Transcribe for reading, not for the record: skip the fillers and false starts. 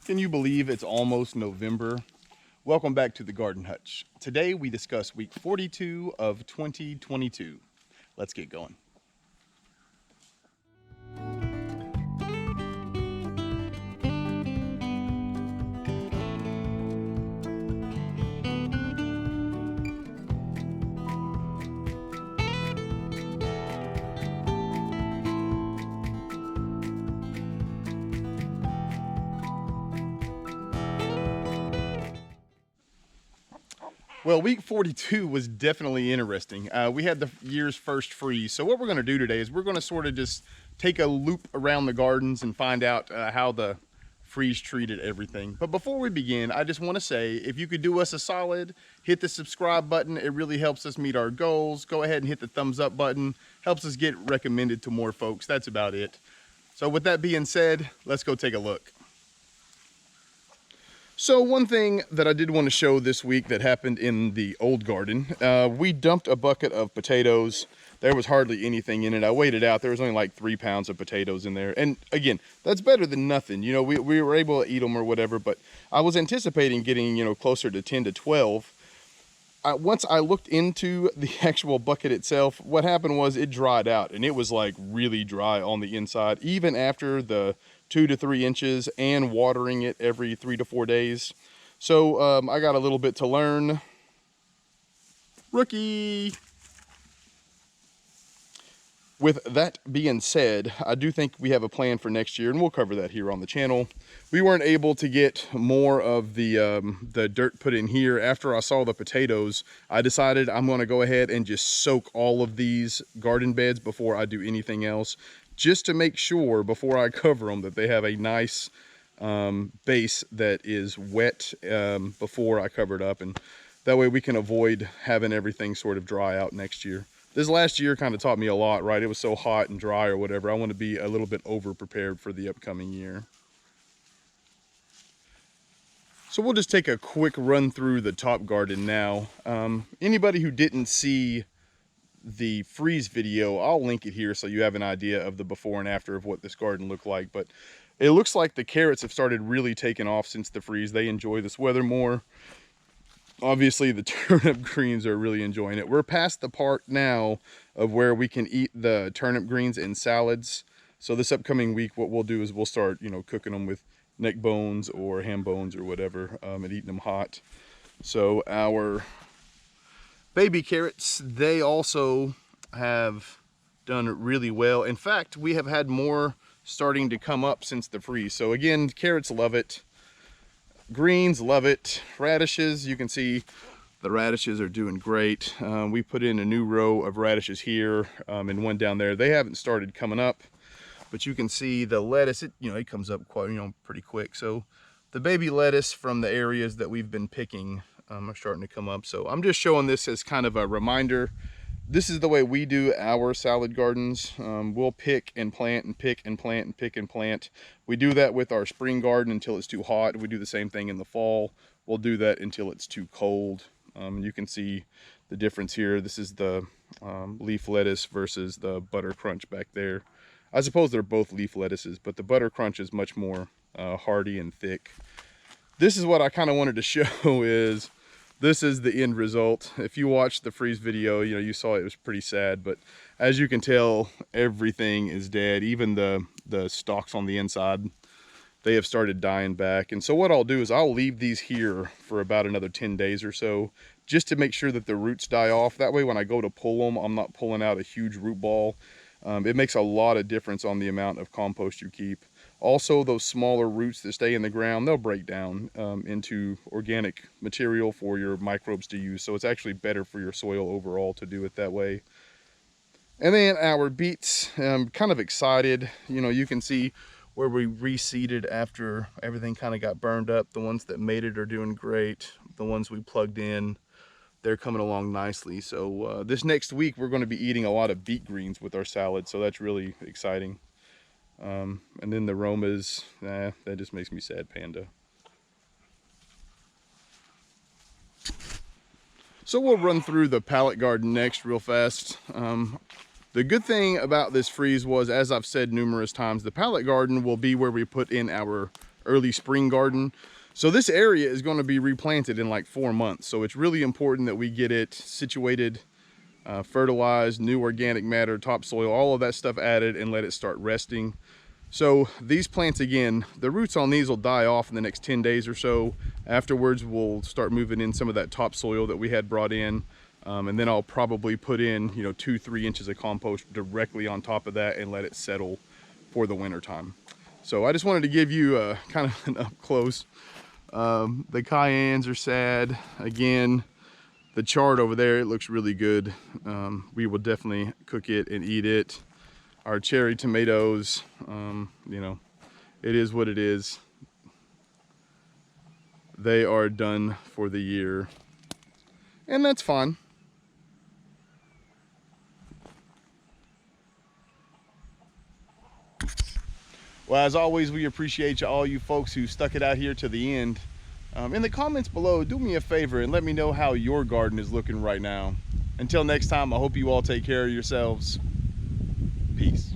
Can you believe it's almost November? Welcome back to the Garden Hutch. Today we discuss week 42 of 2022. Let's get going. Well, week 42 was definitely interesting. We had the year's first freeze. So what we're going to do today is we're going to sort of just take a loop around the gardens and find out how the freeze treated everything. But before we begin, I just want to say, if you could do us a solid, hit the subscribe button. It really helps us meet our goals. Go ahead and hit the thumbs up button. Helps us get recommended to more folks. That's about it. So with that being said, let's go take a look. So one thing that I did want to show this week that happened in the old garden, we dumped a bucket of potatoes. There was hardly anything in it. I weighed it out. There was only like 3 pounds of potatoes in there. And again, that's better than nothing. You know, we were able to eat them or whatever, but I was anticipating getting, you know, closer to 10 to 12. Once I looked into the actual bucket itself, what happened was it dried out, and it was like really dry on the inside, even after the 2 to 3 inches and watering it every 3 to 4 days. So I got a little bit to learn. Rookie. With that being said, I do think we have a plan for next year, and we'll cover that here on the channel. We weren't able to get more of the dirt put in here. After I saw the potatoes, I decided I'm going to go ahead and just soak all of these garden beds before I do anything else, just to make sure before I cover them that they have a nice base that is wet before I cover it up, and that way we can avoid having everything sort of dry out next year. This last year kind of taught me a lot, right? It was so hot and dry or whatever. I want to be a little bit over prepared for the upcoming year. So we'll just take a quick run through the top garden now. Anybody who didn't see the freeze video, I'll link it here so you have an idea of the before and after of what this garden looked like. But it looks like the carrots have started really taking off since the freeze. They enjoy this weather more. Obviously the turnip greens are really enjoying it. We're past the part now of where we can eat the turnip greens in salads. So this upcoming week, what we'll do is we'll start, you know, cooking them with neck bones or ham bones or whatever, and eating them hot. So our baby carrots, they also have done really well. In fact, we have had more starting to come up since the freeze. So again, carrots love it. Greens love it. Radishes, you can see the radishes are doing great. We put in a new row of radishes here and one down there. They haven't started coming up, but you can see the lettuce, it comes up quite, pretty quick. So the baby lettuce from the areas that we've been picking are starting to come up. So I'm just showing this as kind of a reminder. This is the way we do our salad gardens. We'll pick and plant and pick and plant and pick and plant. We do that with our spring garden until it's too hot. We do the same thing in the fall. We'll do that until it's too cold. You can see the difference here. This is the leaf lettuce versus the butter crunch back there. I suppose they're both leaf lettuces, but the butter crunch is much more hardy and thick. This is what I kind of wanted to show is this is the end result. If you watched the freeze video, you saw it was pretty sad, but as you can tell, everything is dead. Even the stalks on the inside, they have started dying back. And so what I'll do is I'll leave these here for about another 10 days or so, just to make sure that the roots die off. That way when I go to pull them, I'm not pulling out a huge root ball. It makes a lot of difference on the amount of compost you keep. Also, those smaller roots that stay in the ground, they'll break down into organic material for your microbes to use. So it's actually better for your soil overall to do it that way. And then our beets, I'm kind of excited. You can see where we reseeded after everything kind of got burned up. The ones that made it are doing great. The ones we plugged in, they're coming along nicely. So this next week, we're going to be eating a lot of beet greens with our salad. So that's really exciting. And then the aromas, that just makes me sad, Panda. So we'll run through the Pallet Garden next real fast. The good thing about this freeze was, as I've said numerous times, the Pallet Garden will be where we put in our early spring garden. So this area is going to be replanted in like 4 months. So it's really important that we get it situated, fertilized, new organic matter, topsoil, all of that stuff added, and let it start resting. So these plants, again, the roots on these will die off in the next 10 days or so. Afterwards, we'll start moving in some of that topsoil that we had brought in. And then I'll probably put in, 2-3 inches of compost directly on top of that and let it settle for the winter time. So I just wanted to give you kind of an up close. The cayennes are sad. Again, the chard over there, it looks really good. We will definitely cook it and eat it. Our cherry tomatoes, it is what it is. They are done for the year, and that's fine. Well, as always, we appreciate all you folks who stuck it out here to the end. In the comments below, do me a favor and let me know how your garden is looking right now. Until next time, I hope you all take care of yourselves. Peace.